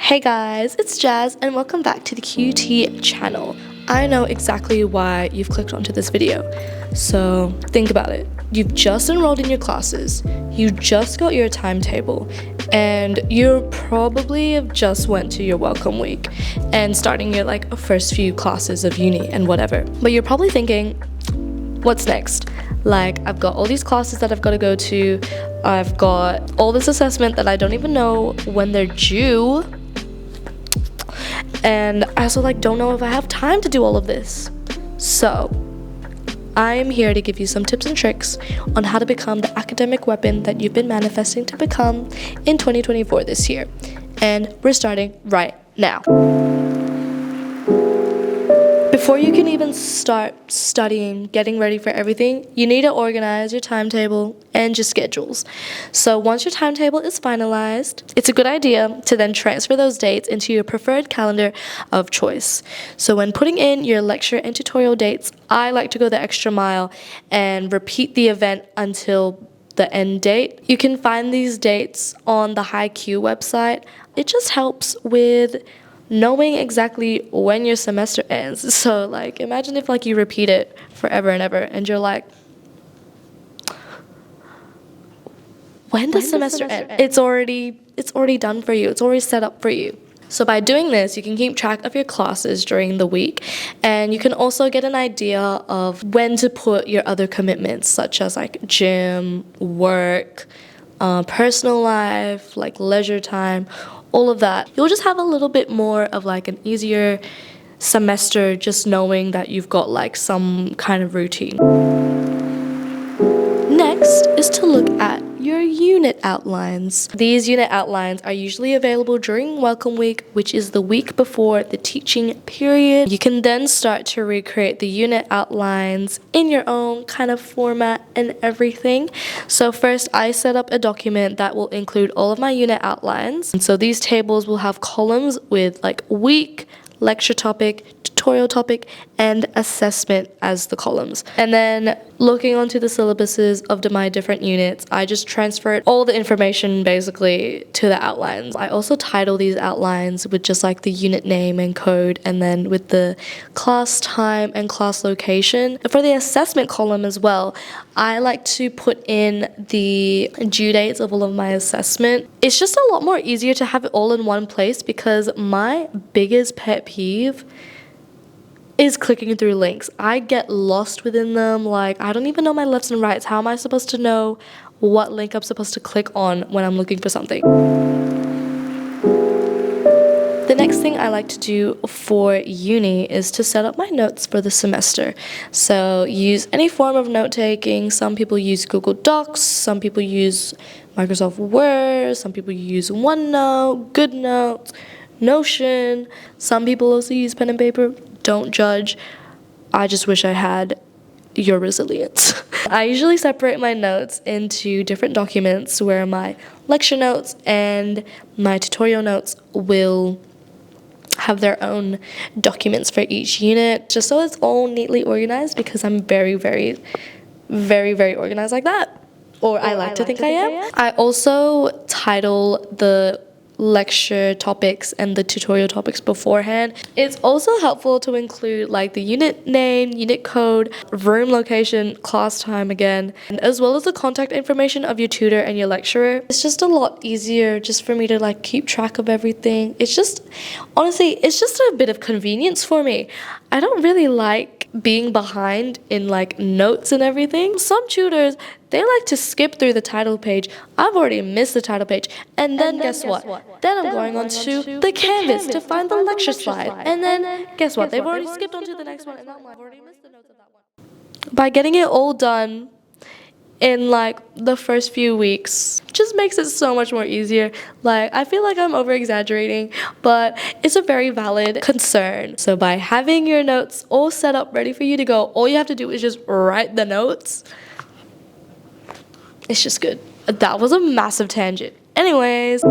Hey guys, it's Jazz and welcome back to the QT channel. I know exactly why you've clicked onto this video. So think about it. You've just enrolled in your classes, you just got your timetable, and you probably have just went to your welcome week and starting your first few classes of uni and whatever. But you're probably thinking, what's next? I've got all these classes that I've got to go to, I've got all this assessment that I don't even know when they're due, and I also don't know if I have time to do all of this. So I am here to give you some tips and tricks on how to become the academic weapon that you've been manifesting to become in 2024 this year. And we're starting right now. Before you can even start studying, getting ready for everything, you need to organize your timetable and your schedules. So once your timetable is finalized, it's a good idea to then transfer those dates into your preferred calendar of choice. So when putting in your lecture and tutorial dates, I like to go the extra mile and repeat the event until the end date. You can find these dates on the HiQ website. It just helps with knowing exactly when your semester ends. So imagine if you repeat it forever and ever and you're like, when does semester end? It's already done for you. It's already set up for you. So by doing this, you can keep track of your classes during the week, and you can also get an idea of when to put your other commitments, such as gym, work, personal life, leisure time, all of that. You'll just have a little bit more of an easier semester just knowing that you've got some kind of routine. Next is to look at your unit outlines. These unit outlines are usually available during welcome week, which is the week before the teaching period. You can then start to recreate the unit outlines in your own kind of format and everything. So first, I set up a document that will include all of my unit outlines. And so these tables will have columns with week, lecture topic, tutorial topic, and assessment as the columns. And then looking onto the syllabuses of my different units, I just transferred all the information basically to the outlines. I also title these outlines with just the unit name and code, and then with the class time and class location. For the assessment column as well, I like to put in the due dates of all of my assessment. It's just a lot more easier to have it all in one place, because my biggest pet peeve is clicking through links. I get lost within them. I don't even know my lefts and rights. How am I supposed to know what link I'm supposed to click on when I'm looking for something? The next thing I like to do for uni is to set up my notes for the semester. So use any form of note-taking. Some people use Google Docs, some people use Microsoft Word, some people use OneNote, GoodNotes, Notion. Some people also use pen and paper. Don't judge. I just wish I had your resilience. I usually separate my notes into different documents where my lecture notes and my tutorial notes will have their own documents for each unit, just so it's all neatly organized, because I'm very, very, very, very organized like that. Or I like to think I am. I also title the lecture topics and the tutorial topics beforehand. It's also helpful to include the unit name, unit code, room location, class time again, and as well as the contact information of your tutor and your lecturer. It's just a lot easier just for me to keep track of everything. It's just, honestly, it's just a bit of convenience for me. I don't really like being behind in notes and everything. Some tutors, they like to skip through the title page. I've already missed the title page, and then guess what? Then I'm going on to the Canvas to find the lecture slide, and then guess what? They've already skipped on to the next one, and I've already missed the notes of that one. By getting it all done in the first few weeks, just makes it so much more easier. I feel I'm over exaggerating, but it's a very valid concern. So by having your notes all set up ready for you to go, all you have to do is just write the notes. It's just good. That was a massive tangent. Anyways,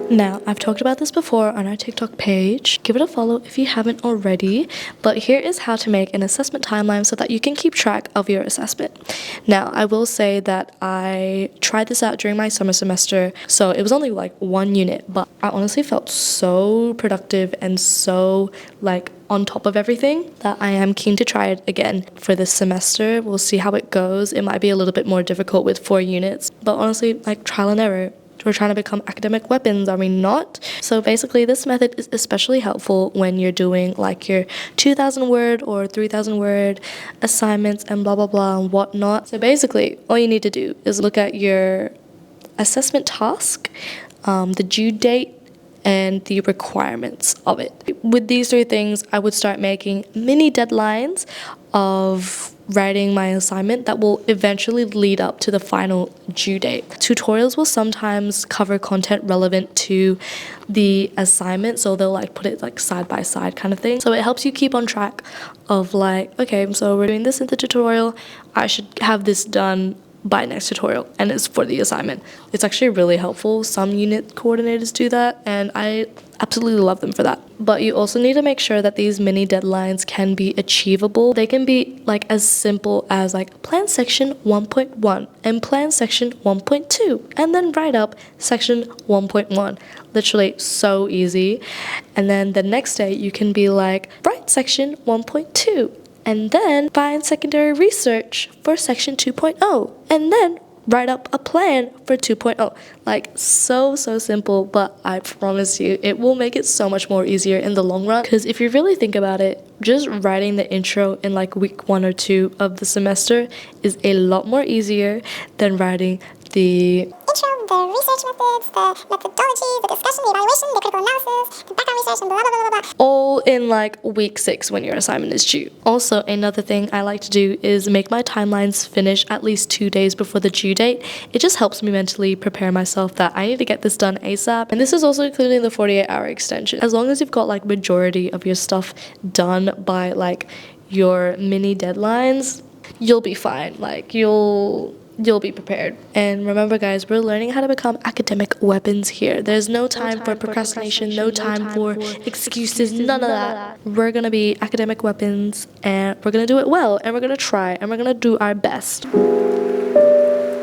Now, I've talked about this before on our TikTok page. Give it a follow if you haven't already. But here is how to make an assessment timeline so that you can keep track of your assessment. Now, I will say that I tried this out during my summer semester, so it was only like 1 unit, but I honestly felt so productive and so like on top of everything that I am keen to try it again for this semester. We'll see how it goes. It might be a little bit more difficult with 4 units, but honestly, like trial and error. We're trying to become academic weapons, are we not? So basically, this method is especially helpful when you're doing like your 2,000 word or 3,000 word assignments and blah, blah, blah and whatnot. So basically, all you need to do is look at your assessment task, the due date, and the requirements of it. With these 3 things, I would start making mini deadlines of writing my assignment that will eventually lead up to the final due date. Tutorials will sometimes cover content relevant to the assignment, so they'll like put it like side by side kind of thing. So it helps you keep on track of like, okay, so we're doing this in the tutorial, I should have this done by next tutorial, and it's for the assignment. It's actually really helpful. Some unit coordinators do that, and I absolutely love them for that. But you also need to make sure that these mini deadlines can be achievable. They can be like as simple as like plan section 1.1 and plan section 1.2 and then write up section 1.1. Literally so easy. And then the next day you can be like, write section 1.2 and then find secondary research for section 2.0 and then write up a plan for 2.0. Like so simple, but I promise you it will make it so much more easier in the long run, because if you really think about it, just writing the intro in like week 1 or 2 of the semester is a lot more easier than writing the intro, the research methods, the methodology, the discussion, the evaluation, the critical analysis, the background research, and blah, blah, blah, blah, blah. all in like week 6 when your assignment is due. Also, another thing I like to do is make my timelines finish at least 2 days before the due date. It just helps me mentally prepare myself that I need to get this done ASAP. And this is also including the 48-hour extension. As long as you've got like majority of your stuff done by like your mini deadlines, you'll be fine. Like you'll be prepared. And remember guys, we're learning how to become academic weapons here. There's no time for procrastination, no time for excuses, none of that. We're gonna be academic weapons and we're gonna do it well, and we're gonna try, and we're gonna do our best.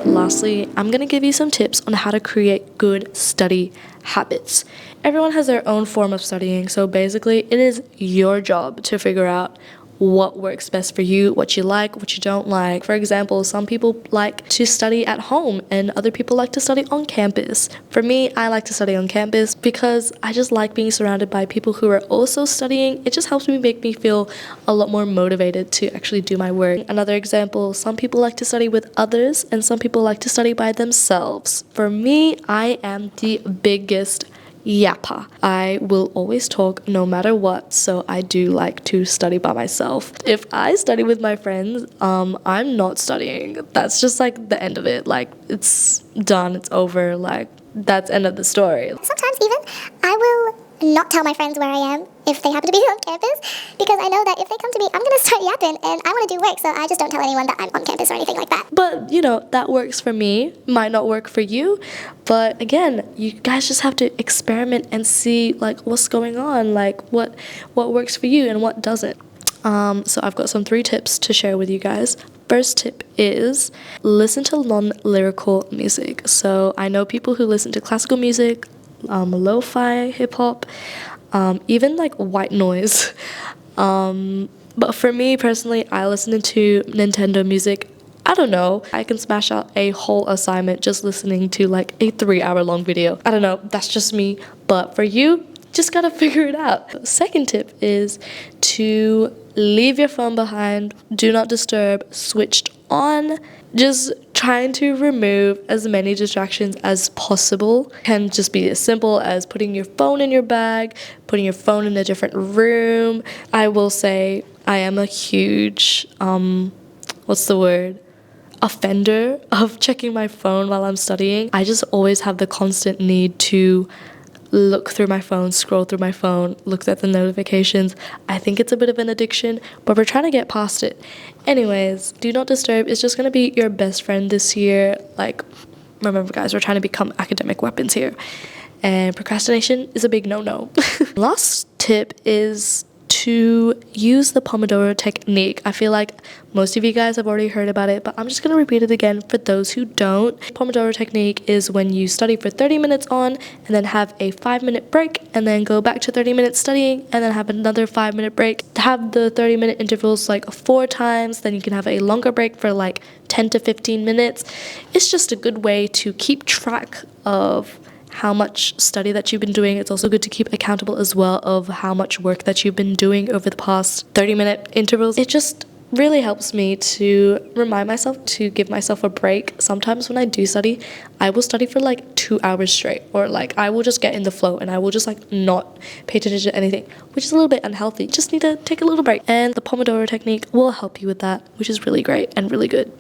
Lastly, I'm gonna give you some tips on how to create good study habits. Everyone has their own form of studying, so basically it is your job to figure out what works best for you, what you like, what you don't like. For example, some people like to study at home and other people like to study on campus. For me, I like to study on campus because I just like being surrounded by people who are also studying. It just helps make me feel a lot more motivated to actually do my work. Another example, some people like to study with others and some people like to study by themselves. For me, I am the biggest yapper. I will always talk no matter what, so I do like to study by myself. If I study with my friends, I'm not studying. That's just like the end of it. Like it's done, it's over, like that's end of the story. Sometimes even I will not tell my friends where I am if they happen to be on campus, because I know that if they come to me, I'm going to start yapping and I want to do work, so I just don't tell anyone that I'm on campus or anything like that. But, you know, that works for me, might not work for you, but again, you guys just have to experiment and see, like, what's going on, like, what works for you and what doesn't. So I've got some 3 tips to share with you guys. First tip is listen to non-lyrical music. So I know people who listen to classical music, lo-fi, hip-hop, even like white noise. But for me personally, I listen to Nintendo music. I don't know, I can smash out a whole assignment just listening to like a 3-hour long video. I don't know, that's just me. But for you, just gotta figure it out. Second tip is to leave your phone behind, do not disturb, switched on. Just trying to remove as many distractions as possible. Can just be as simple as putting your phone in your bag, putting your phone in a different room. I will say I am a huge, offender of checking my phone while I'm studying. I just always have the constant need to look through my phone, scroll through my phone, look at the notifications. I think it's a bit of an addiction, but we're trying to get past it. Anyways, do not disturb is just going to be your best friend this year. Like, remember guys, we're trying to become academic weapons here. and procrastination is a big no-no. Last tip is to use the Pomodoro technique. I feel like most of you guys have already heard about it, but I'm just going to repeat it again for those who don't. Pomodoro technique is when you study for 30 minutes on and then have a 5-minute break and then go back to 30 minutes studying and then have another 5-minute break. Have the 30-minute intervals like 4 times, then you can have a longer break for like 10 to 15 minutes. It's just a good way to keep track of how much study that you've been doing. It's also good to keep accountable as well of how much work that you've been doing over the past 30-minute intervals. It just really helps me to remind myself to give myself a break. Sometimes when I do study, I will study for like 2 hours straight, or like I will just get in the flow and I will just like not pay attention to anything, which is a little bit unhealthy. Just need to take a little break, and the Pomodoro technique will help you with that, which is really great and really good.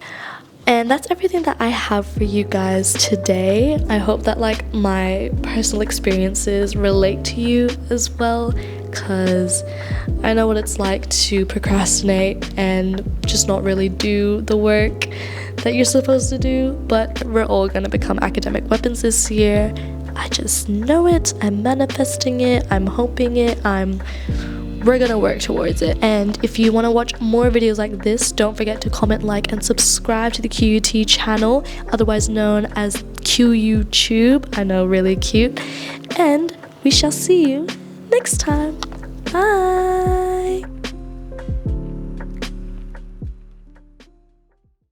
And that's everything that I have for you guys today. I hope that like my personal experiences relate to you as well, because I know what it's like to procrastinate and just not really do the work that you're supposed to do. But we're all gonna become academic weapons this year. I just know it. I'm manifesting it. I'm hoping it. We're gonna work towards it. And if you want to watch more videos like this, don't forget to comment, like, and subscribe to the QUT channel, otherwise known as QUTube. I know, really cute. And we shall see you next time.